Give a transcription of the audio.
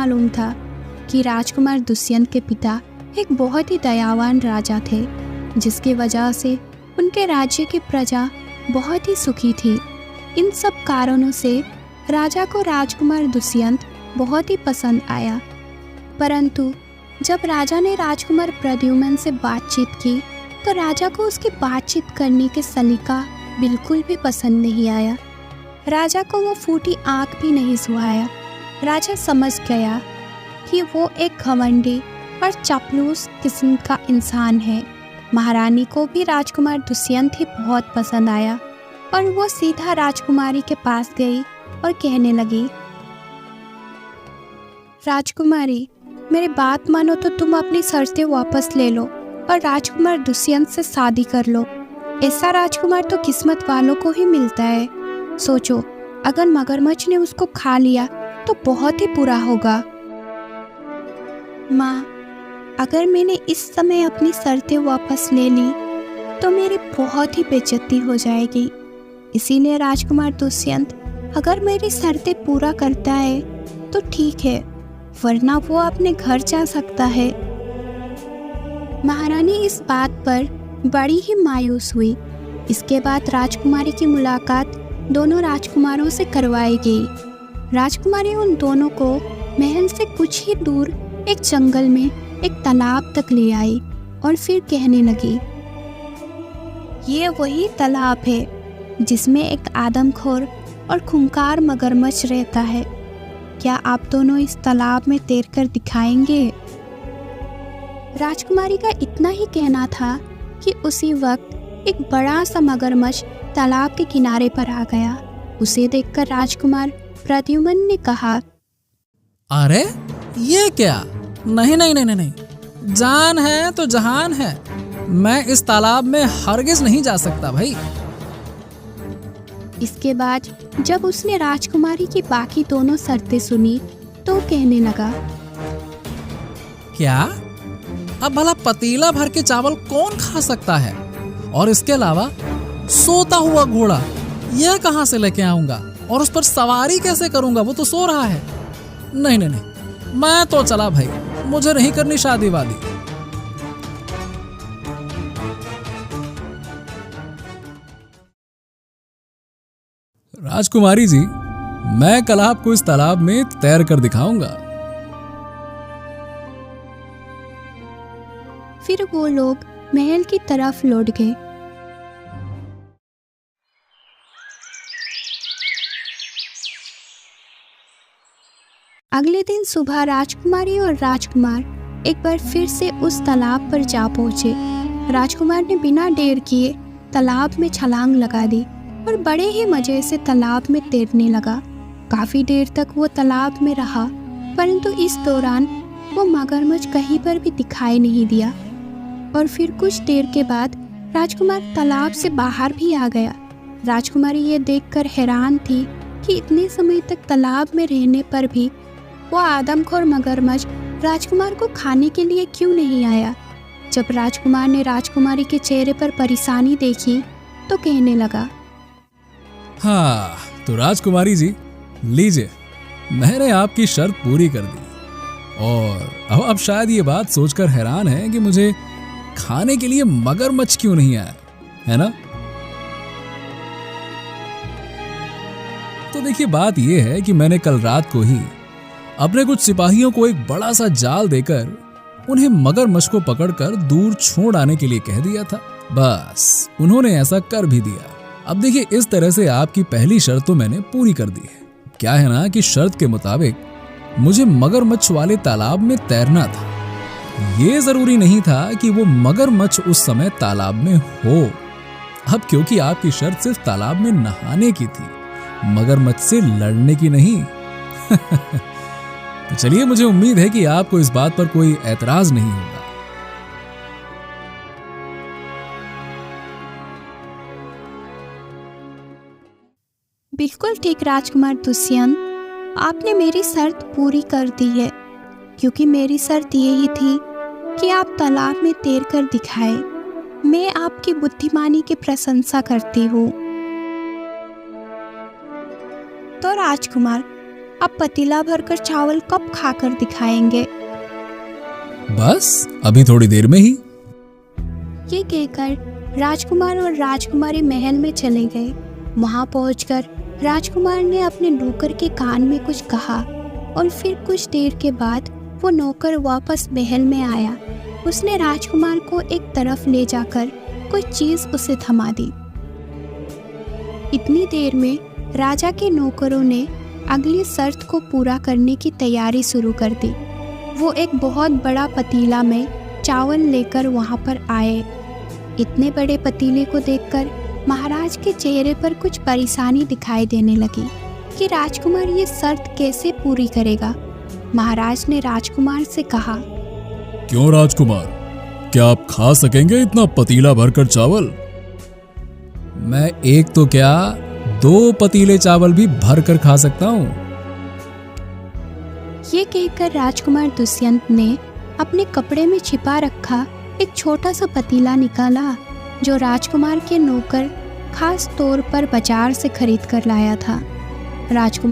मालूम था कि राजकुमार दुष्यंत के पिता एक बहुत ही दयावान राजा थे, जिसकी वजह से उनके राज्य की प्रजा बहुत ही सुखी थी। इन सब कारणों से राजा को राजकुमार दुष्यंत बहुत ही पसंद आया। परंतु जब राजा ने राजकुमार प्रद्युम्न से बातचीत की तो राजा को उसकी बातचीत करने के सलीका बिल्कुल भी पसंद नहीं आया। राजा को वो फूटी आंख भी नहीं सुहाया। राजा समझ गया कि वो एक घमंडी और चापलूस किस्म का इंसान है। महारानी को भी राजकुमार दुष्यंत ही बहुत पसंद आया और वो सीधा राजकुमारी के पास गई और कहने लगी, राजकुमारी, मेरी बात मानो तो तुम अपनी शर्तें वापस ले लो और राजकुमार दुष्यंत से शादी कर लो। ऐसा राजकुमार तो किस्मत वालों को ही मिलता है। सोचो, अगर मगरमच्छ ने उसको खा लिया तो बहुत ही बुरा होगा। माँ, अगर मैंने इस समय अपनी शर्तें वापस ले ली तो मेरी बहुत ही बेइज्जती हो जाएगी। इसीलिए राजकुमार दुष्यंत अगर मेरी शर्तें पूरा करता है तो ठीक है, वरना वो अपने घर जा सकता है। महारानी इस बात पर बड़ी ही मायूस हुई। इसके बाद राजकुमारी की मुलाकात दोनों राजकुमारों से करवाई गई। राजकुमारी उन दोनों को महल से कुछ ही दूर एक जंगल में एक तालाब तक ले आई और फिर कहने लगी, ये वही तालाब है जिसमें एक आदमखोर और खूंखार मगरमच्छ रहता है। क्या आप दोनों इस तालाब में तैरकर दिखाएंगे? राजकुमारी का इतना ही कहना था कि उसी वक्त एक बड़ा सा मगरमच्छ तालाब के किनारे पर आ गया। उसे देखकर राजकुमार प्रद्युम्न ने कहा, अरे ये क्या? नहीं नहीं नहीं नहीं, जान है तो जहान है। मैं इस तालाब में हरगिज नहीं जा सकता भाई। इसके बाद जब उसने राजकुमारी की बाकी दोनों शर्तें सुनी तो कहने लगा, क्या? अब भला पतीला भर के चावल कौन खा सकता है? और इसके अलावा सोता हुआ घोड़ा यह कहां से लेके आऊंगा और उस पर सवारी कैसे करूंगा? वो तो सो रहा है। नहीं नहीं नहीं, मैं तो चला भाई, मुझे नहीं करनी शादी वादी। राजकुमारी जी, मैं कल आपको इस तालाब में तैर कर दिखाऊंगा। फिर वो लोग महल की तरफ लौट गए। अगले दिन सुबह राजकुमारी और राजकुमार एक बार फिर से उस तालाब पर जा पहुंचे। राजकुमार ने बिना देर किए तालाब में छलांग लगा दी और बड़े ही मजे से तालाब में तैरने लगा। काफी देर तक वो तालाब में रहा, परंतु इस दौरान वो मगरमच्छ कहीं पर भी दिखाई नहीं दिया। और फिर कुछ देर के बाद राजकुमार तालाब से बाहर भी आ गया। राजकुमारी ये देखकर हैरान थी कि इतने समय तक तालाब में रहने पर भी वो आदमखोर मगरमच्छ राजकुमार को खाने के लिए क्यों नहीं आया। जब राजकुमार ने राजकुमारी के चेहरे पर परेशानी देखी तो कहने लगा, हाँ तो राजकुमारी जी, लीजिए, मैंने आपकी शर्त पूरी कर दी और अब आप शायद ये बात सोचकर हैरान हैं कि मुझे खाने के लिए मगरमच्छ क्यों नहीं आया, है ना? तो देखिए, बात यह है कि मैंने कल रात को ही अपने कुछ सिपाहियों को एक बड़ा सा जाल देकर उन्हें मगरमच्छ को पकड़कर दूर छोड़ आने के लिए कह दिया था। बस उन्होंने ऐसा कर भी दिया। अब देखिए, इस तरह से आपकी पहली शर्त तो मैंने पूरी कर दी है। क्या है ना कि शर्त के मुताबिक मुझे मगरमच्छ वाले तालाब में तैरना था। ये जरूरी नहीं था कि वो मगरमच्छ उस समय तालाब में हो। अब क्योंकि आपकी शर्त सिर्फ तालाब में नहाने की थी, मगरमच्छ से लड़ने की नहीं। तो चलिए, मुझे उम्मीद है कि आपको इस बात पर कोई ऐतराज नहीं होगा। बिल्कुल ठीक राजकुमार दुष्यंत, आपने मेरी शर्त पूरी कर दी है, क्योंकि मेरी शर्त यही थी कि आप तालाब में तैर कर दिखाएं। मैं आपकी बुद्धिमानी की प्रशंसा करती हूँ। तो राजकुमार, अब पतीला भरकर चावल कब खाकर दिखाएंगे। बस अभी थोड़ी देर में ही। ये कहकर राजकुमार और राजकुमारी महल में चले गए। वहां पहुंचकर राजकुमार ने अपने नौकर के कान में कुछ कहा और फिर कुछ देर के बाद वो नौकर वापस महल में आया। उसने राजकुमार को एक तरफ ले जाकर कोई चीज उसे थमा दी। इतनी देर में राजा के नौकरों ने अगली शर्त को पूरा करने की तैयारी शुरू कर दी। वो एक बहुत बड़ा पतीला में चावल लेकर वहां पर आए। इतने बड़े पतीले को देखकर महाराज के चेहरे पर कुछ परेशानी दिखाई देने लगी कि राजकुमार ये शर्त कैसे पूरी करेगा। महाराज ने राजकुमार से कहा, क्यों राजकुमार, क्या आप खा सकेंगे इतना पतीला भरकर चावल? मैं एक तो क्या 2 पतीले चावल भी भर कर खा सकता हूँ। ये कहकर राजकुमार दुष्यंत ने अपने कपड़े में छिपा रखा एक छोटा सा पतीला निकाला जो राजकुमार के नौकर खास तौर पर बाजार से खरीद कर लाया था। राजकुमार